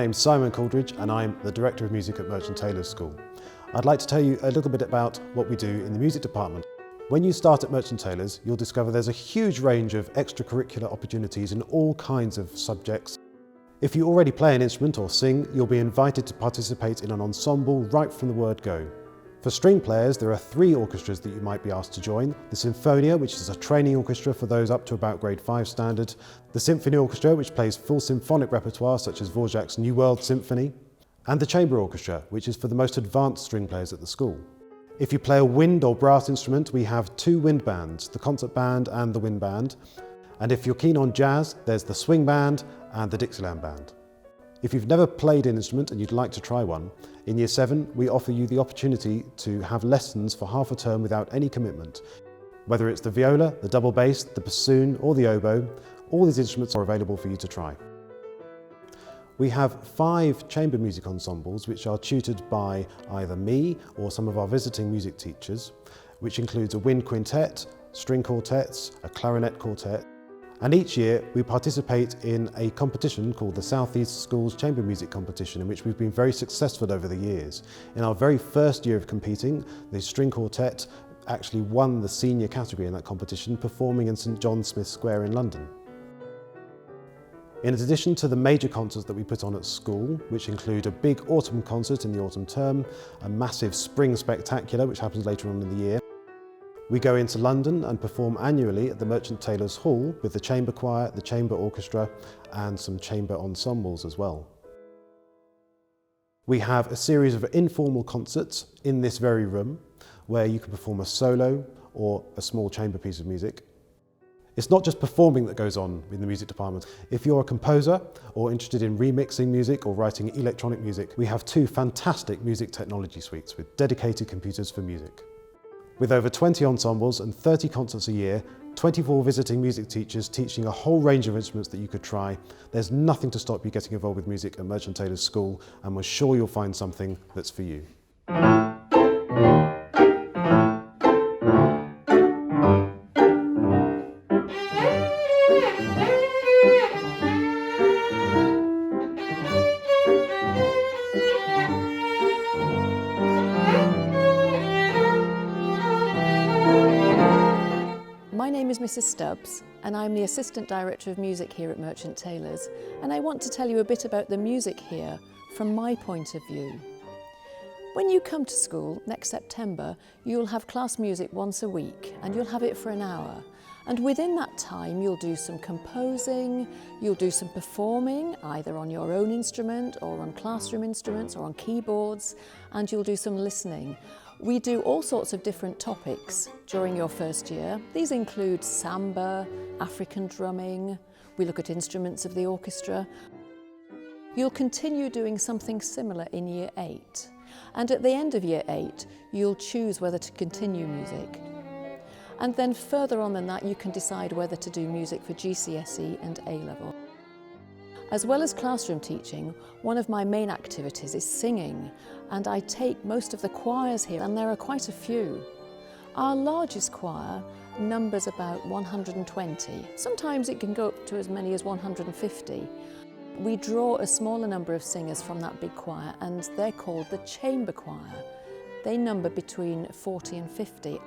name's Simon Coldridge and I'm the Director of Music at Merchant Taylors School. I'd like to tell you a little bit about what we do in the music department. When you start at Merchant Taylors, you'll discover there's a huge range of extracurricular opportunities in all kinds of subjects. If you already play an instrument or sing, you'll be invited to participate in an ensemble right from the word go. For string players, there are 3 orchestras that you might be asked to join. The Sinfonia, which is a training orchestra for those up to about grade 5 standard. The Symphony Orchestra, which plays full symphonic repertoire such as Dvorak's New World Symphony. And the Chamber Orchestra, which is for the most advanced string players at the school. If you play a wind or brass instrument, we have 2 wind bands, the concert band and the wind band. And if you're keen on jazz, there's the swing band and the Dixieland band. If you've never played an instrument and you'd like to try one, in Year 7 we offer you the opportunity to have lessons for half a term without any commitment. Whether it's the viola, the double bass, the bassoon or the oboe, all these instruments are available for you to try. We have 5 chamber music ensembles which are tutored by either me or some of our visiting music teachers, which includes a wind quintet, string quartets, a clarinet quartet. And each year we participate in a competition called the South East Schools Chamber Music Competition, in which we've been very successful over the years. In our very first year of competing, the string quartet actually won the senior category in that competition, performing in St John Smith Square in London. In addition to the major concerts that we put on at school, which include a big autumn concert in the autumn term, a massive spring spectacular which happens later on in the year, we go into London and perform annually at the Merchant Taylors Hall with the chamber choir, the chamber orchestra and some chamber ensembles as well. We have a series of informal concerts in this very room where you can perform a solo or a small chamber piece of music. It's not just performing that goes on in the music department. If you're a composer or interested in remixing music or writing electronic music, we have 2 fantastic music technology suites with dedicated computers for music. With over 20 ensembles and 30 concerts a year, 24 visiting music teachers teaching a whole range of instruments that you could try, there's nothing to stop you getting involved with music at Merchant Taylors School, and we're sure you'll find something that's for you. My name is Mrs Stubbs and I'm the Assistant Director of Music here at Merchant Taylors, and I want to tell you a bit about the music here from my point of view. When you come to school next September, you'll have class music once a week and you'll have it for an hour. And within that time you'll do some composing, you'll do some performing either on your own instrument or on classroom instruments or on keyboards, and you'll do some listening. We do all sorts of different topics during your first year. These include samba, African drumming, we look at instruments of the orchestra. You'll continue doing something similar in Year 8. And at the end of Year 8, you'll choose whether to continue music. And then further on than that, you can decide whether to do music for GCSE and A-level. As well as classroom teaching, one of my main activities is singing, and I take most of the choirs here, and there are quite a few. Our largest choir numbers about 120. Sometimes it can go up to as many as 150. We draw a smaller number of singers from that big choir, and they're called the chamber choir. They number between 40 and 50.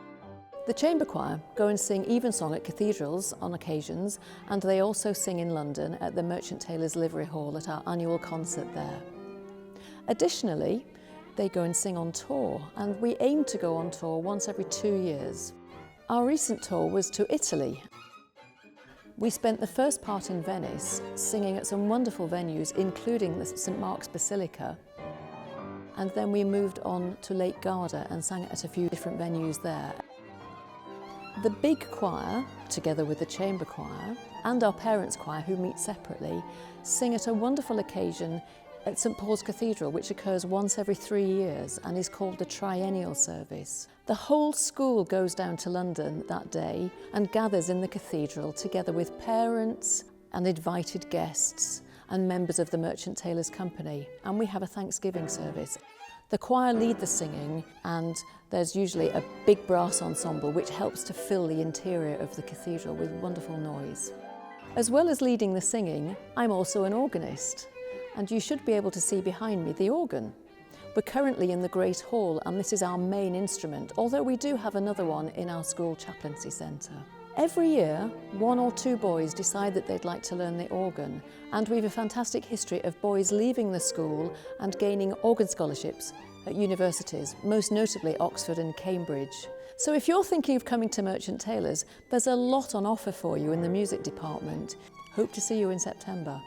The chamber choir go and sing evensong at cathedrals on occasions, and they also sing in London at the Merchant Taylors Livery Hall at our annual concert there. Additionally, they go and sing on tour, and we aim to go on tour once every 2 years. Our recent tour was to Italy. We spent the first part in Venice, singing at some wonderful venues, including the St Mark's Basilica. And then we moved on to Lake Garda and sang at a few different venues there. The big choir, together with the chamber choir, and our parents' choir, who meet separately, sing at a wonderful occasion at St Paul's Cathedral, which occurs once every 3 years and is called the Triennial Service. The whole school goes down to London that day and gathers in the cathedral together with parents and invited guests and members of the Merchant Taylors Company, and we have a Thanksgiving service. The choir lead the singing, and there's usually a big brass ensemble which helps to fill the interior of the cathedral with wonderful noise. As well as leading the singing, I'm also an organist. and you should be able to see behind me the organ. We're currently in the Great Hall and this is our main instrument, although we do have another one in our school chaplaincy centre. Every year, 1 or 2 boys decide that they'd like to learn the organ, and we've a fantastic history of boys leaving the school and gaining organ scholarships at universities, most notably Oxford and Cambridge. So if you're thinking of coming to Merchant Taylors, there's a lot on offer for you in the music department. Hope to see you in September.